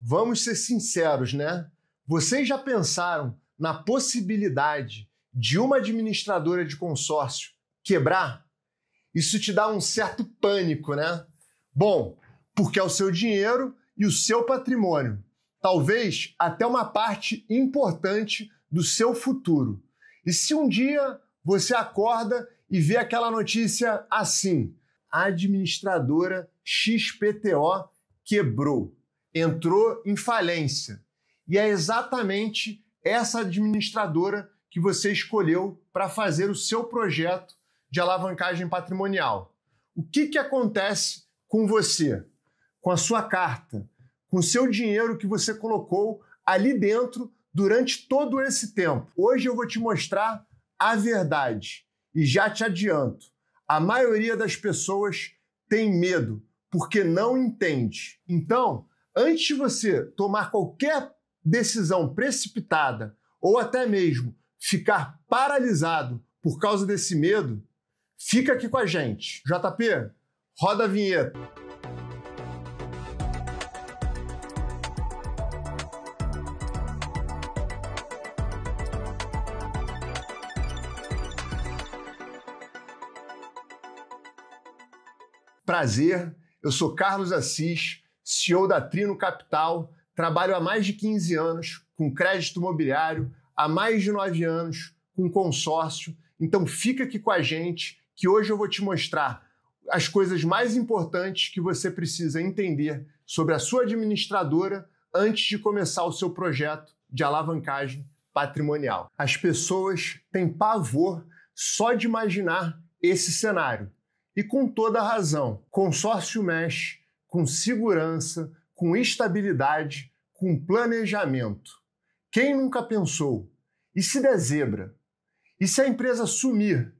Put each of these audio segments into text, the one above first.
vamos ser sinceros, né? Vocês já pensaram na possibilidade de uma administradora de consórcio quebrar? Isso te dá um certo pânico, né? Bom, porque é o seu dinheiro e o seu patrimônio. Talvez até uma parte importante do seu futuro. E se um dia você acorda e vê aquela notícia assim: a administradora XPTO quebrou, entrou em falência. E é exatamente essa administradora que você escolheu para fazer o seu projeto de alavancagem patrimonial. O que acontece com você, com a sua carta, com o seu dinheiro que você colocou ali dentro durante todo esse tempo? Hoje eu vou te mostrar a verdade. E já te adianto, a maioria das pessoas tem medo porque não entende. Então, antes de você tomar qualquer decisão precipitada ou até mesmo ficar paralisado por causa desse medo, fica aqui com a gente. JP, roda a vinheta. Prazer, eu sou Carlos Assis, CEO da Trino Capital, trabalho há mais de 15 anos com crédito imobiliário, há mais de 9 anos com consórcio. Então fica aqui com a gente que hoje eu vou te mostrar as coisas mais importantes que você precisa entender sobre a sua administradora antes de começar o seu projeto de alavancagem patrimonial. As pessoas têm pavor só de imaginar esse cenário. E com toda a razão. Consórcio mexe com segurança, com estabilidade, com planejamento. Quem nunca pensou? E se der zebra? E se a empresa sumir?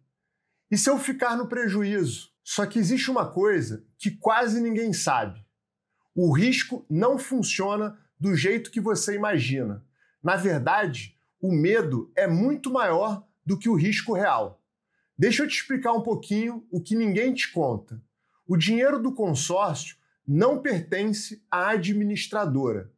E se eu ficar no prejuízo? Só que existe uma coisa que quase ninguém sabe. O risco não funciona do jeito que você imagina. Na verdade, o medo é muito maior do que o risco real. Deixa eu te explicar um pouquinho o que ninguém te conta. O dinheiro do consórcio não pertence à administradora.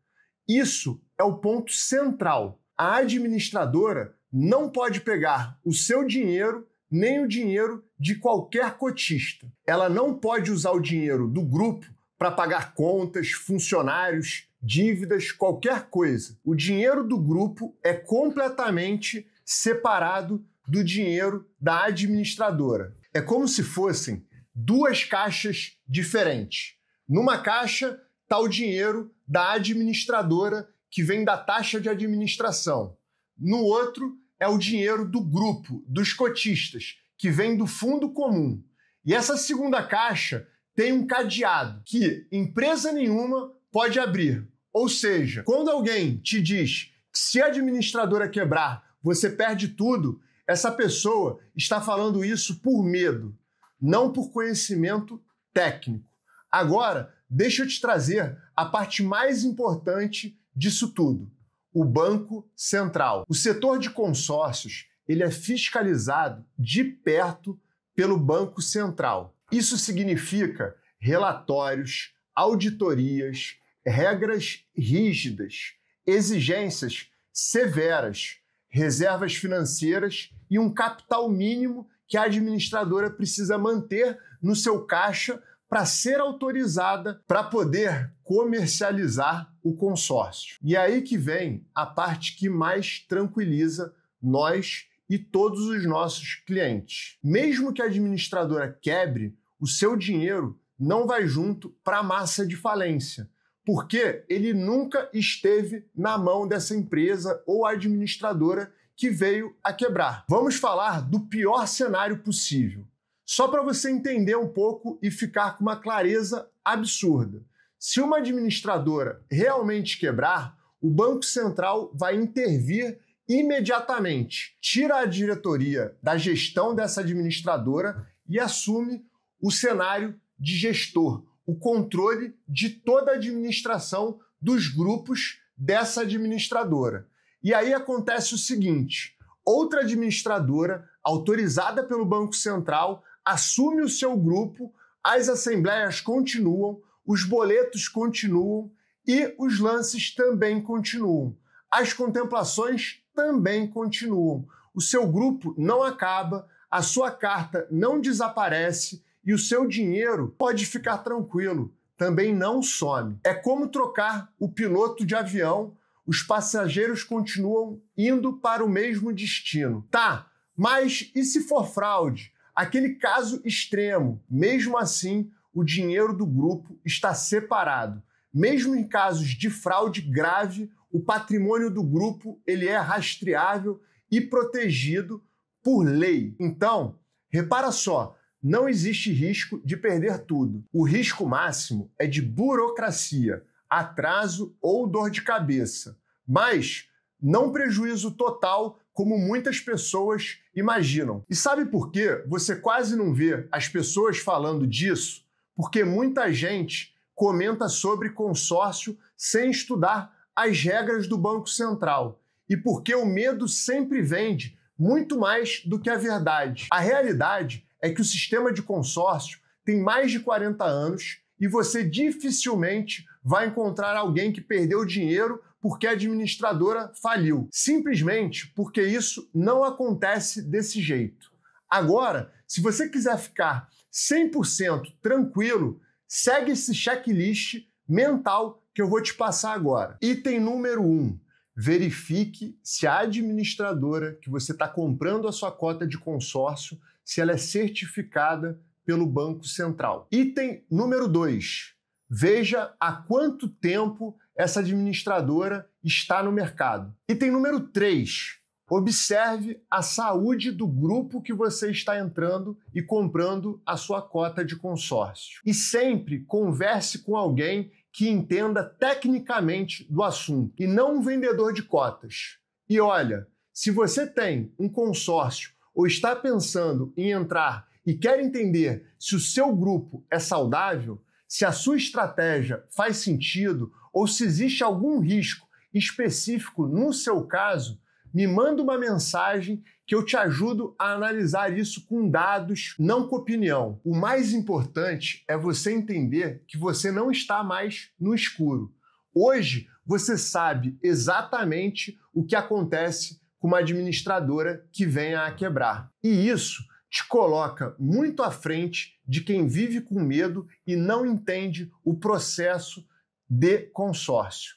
Isso é o ponto central. A administradora não pode pegar o seu dinheiro nem o dinheiro de qualquer cotista. Ela não pode usar o dinheiro do grupo para pagar contas, funcionários, dívidas, qualquer coisa. O dinheiro do grupo é completamente separado do dinheiro da administradora. É como se fossem duas caixas diferentes. Numa caixa está o dinheiro da administradora que vem da taxa de administração. No outro é o dinheiro do grupo, dos cotistas, que vem do fundo comum. E essa segunda caixa tem um cadeado que empresa nenhuma pode abrir. Ou seja, quando alguém te diz que se a administradora quebrar, você perde tudo, essa pessoa está falando isso por medo, não por conhecimento técnico. Agora, deixa eu te trazer a parte mais importante disso tudo: o Banco Central. O setor de consórcios, ele é fiscalizado de perto pelo Banco Central. Isso significa relatórios, auditorias, regras rígidas, exigências severas, reservas financeiras e um capital mínimo que a administradora precisa manter no seu caixa para ser autorizada para poder comercializar o consórcio. E aí que vem a parte que mais tranquiliza nós e todos os nossos clientes. Mesmo que a administradora quebre, o seu dinheiro não vai junto para a massa de falência, porque ele nunca esteve na mão dessa empresa ou administradora que veio a quebrar. Vamos falar do pior cenário possível, só para você entender um pouco e ficar com uma clareza absurda. Se uma administradora realmente quebrar, o Banco Central vai intervir imediatamente, tira a diretoria da gestão dessa administradora e assume o cenário de gestor, o controle de toda a administração dos grupos dessa administradora. E aí acontece o seguinte: outra administradora, autorizada pelo Banco Central, assume o seu grupo, as assembleias continuam, os boletos continuam E os lances também continuam. As contemplações também continuam. O seu grupo não acaba, a sua carta não desaparece e o seu dinheiro pode ficar tranquilo, também não some. É como trocar o piloto de avião, os passageiros continuam indo para o mesmo destino. Tá, mas e se for fraude? Aquele caso extremo, mesmo assim, o dinheiro do grupo está separado. Mesmo em casos de fraude grave, o patrimônio do grupo ele é rastreável e protegido por lei. Então, repara só, não existe risco de perder tudo. O risco máximo é de burocracia, atraso ou dor de cabeça, mas não prejuízo total como muitas pessoas imaginam. E sabe por quê você quase não vê as pessoas falando disso? Porque muita gente comenta sobre consórcio sem estudar as regras do Banco Central. E porque o medo sempre vende muito mais do que a verdade. A realidade é que o sistema de consórcio tem mais de 40 anos e você dificilmente vai encontrar alguém que perdeu dinheiro porque a administradora faliu. Simplesmente porque isso não acontece desse jeito. Agora, se você quiser ficar 100% tranquilo, segue esse checklist mental que eu vou te passar agora. Item número 1. Verifique se a administradora que você está comprando a sua cota de consórcio, se ela é certificada pelo Banco Central. Item número 2. Veja há quanto tempo essa administradora está no mercado. Item número 3. Observe a saúde do grupo que você está entrando e comprando a sua cota de consórcio. E sempre converse com alguém que entenda tecnicamente do assunto e não um vendedor de cotas. E olha, se você tem um consórcio ou está pensando em entrar e quer entender se o seu grupo é saudável, se a sua estratégia faz sentido ou se existe algum risco específico no seu caso, me manda uma mensagem que eu te ajudo a analisar isso com dados, não com opinião. O mais importante é você entender que você não está mais no escuro. Hoje, você sabe exatamente o que acontece com uma administradora que venha a quebrar. E isso te coloca muito à frente de quem vive com medo e não entende o processo de consórcio.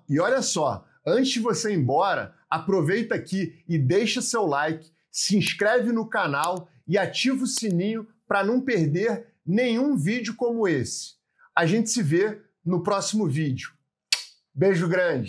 E olha só, antes de você ir embora, aproveita aqui e deixa seu like, se inscreve no canal e ativa o sininho para não perder nenhum vídeo como esse. A gente se vê no próximo vídeo. Beijo grande!